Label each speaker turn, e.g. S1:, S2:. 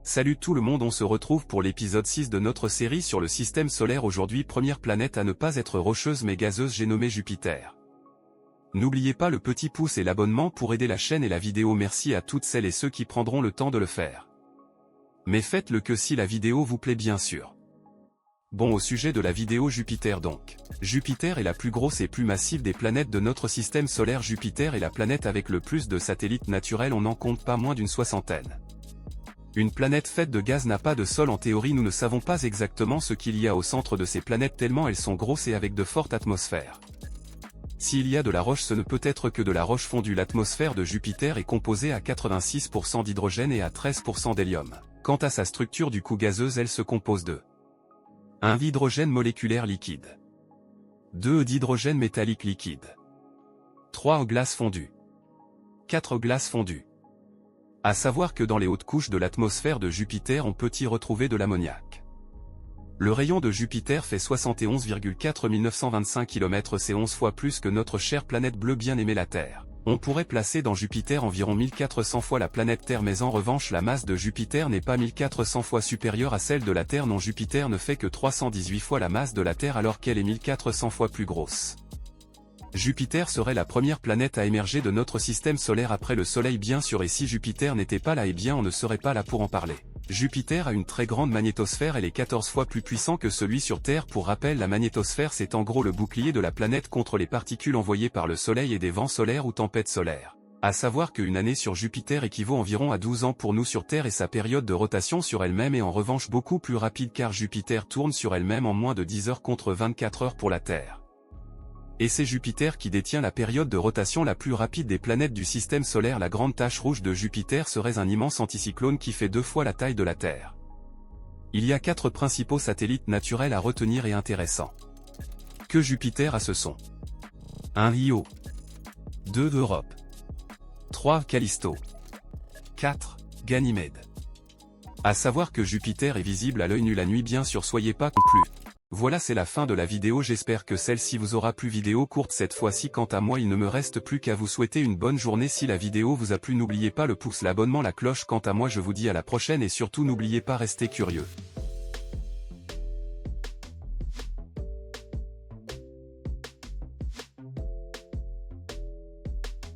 S1: Salut tout le monde, on se retrouve pour l'épisode 6 de notre série sur le système solaire. Aujourd'hui, première planète à ne pas être rocheuse mais gazeuse, j'ai nommé Jupiter. N'oubliez pas le petit pouce et l'abonnement pour aider la chaîne et la vidéo. Merci à toutes celles et ceux qui prendront le temps de le faire. Mais faites-le que si la vidéo vous plaît bien sûr. Bon, au sujet de la vidéo Jupiter donc. Jupiter est la plus grosse et plus massive des planètes de notre système solaire. Jupiter est la planète avec le plus de satellites naturels, on n'en compte pas moins d'une soixantaine. Une planète faite de gaz n'a pas de sol en théorie. Nous ne savons pas exactement ce qu'il y a au centre de ces planètes tellement elles sont grosses et avec de fortes atmosphères. S'il y a de la roche, ce ne peut être que de la roche fondue. L'atmosphère de Jupiter est composée à 86% d'hydrogène et à 13% d'hélium. Quant à sa structure du coup gazeuse, elle se compose de 1 d'hydrogène moléculaire liquide, 2 d'hydrogène métallique liquide, 3 glace fondue, 4 glace fondue. À savoir que dans les hautes couches de l'atmosphère de Jupiter on peut y retrouver de l'ammoniac. Le rayon de Jupiter fait 71,4 925 km, c'est 11 fois plus que notre chère planète bleue bien-aimée la Terre. On pourrait placer dans Jupiter environ 1400 fois la planète Terre, mais en revanche la masse de Jupiter n'est pas 1400 fois supérieure à celle de la Terre. Non, Jupiter ne fait que 318 fois la masse de la Terre alors qu'elle est 1400 fois plus grosse. Jupiter serait la première planète à émerger de notre système solaire après le Soleil bien sûr, et si Jupiter n'était pas là, eh bien on ne serait pas là pour en parler. Jupiter a une très grande magnétosphère, elle est 14 fois plus puissant que celui sur Terre. Pour rappel, la magnétosphère c'est en gros le bouclier de la planète contre les particules envoyées par le Soleil et des vents solaires ou tempêtes solaires. À savoir qu'une année sur Jupiter équivaut environ à 12 ans pour nous sur Terre, et sa période de rotation sur elle-même est en revanche beaucoup plus rapide car Jupiter tourne sur elle-même en moins de 10 heures contre 24 heures pour la Terre. Et c'est Jupiter qui détient la période de rotation la plus rapide des planètes du système solaire. La grande tache rouge de Jupiter serait un immense anticyclone qui fait 2 fois la taille de la Terre. Il y a 4 principaux satellites naturels à retenir et intéressants. Que Jupiter a, ce sont 1 Io, 2 Europe, 3 Callisto, 4 Ganymède. À savoir que Jupiter est visible à l'œil nu la nuit bien sûr, soyez pas confus. Voilà, c'est la fin de la vidéo, j'espère que celle-ci vous aura plu. Vidéo courte cette fois-ci, quant à moi il ne me reste plus qu'à vous souhaiter une bonne journée. Si la vidéo vous a plu, n'oubliez pas le pouce, l'abonnement, la cloche. Quant à moi je vous dis à la prochaine et surtout n'oubliez pas, restez curieux.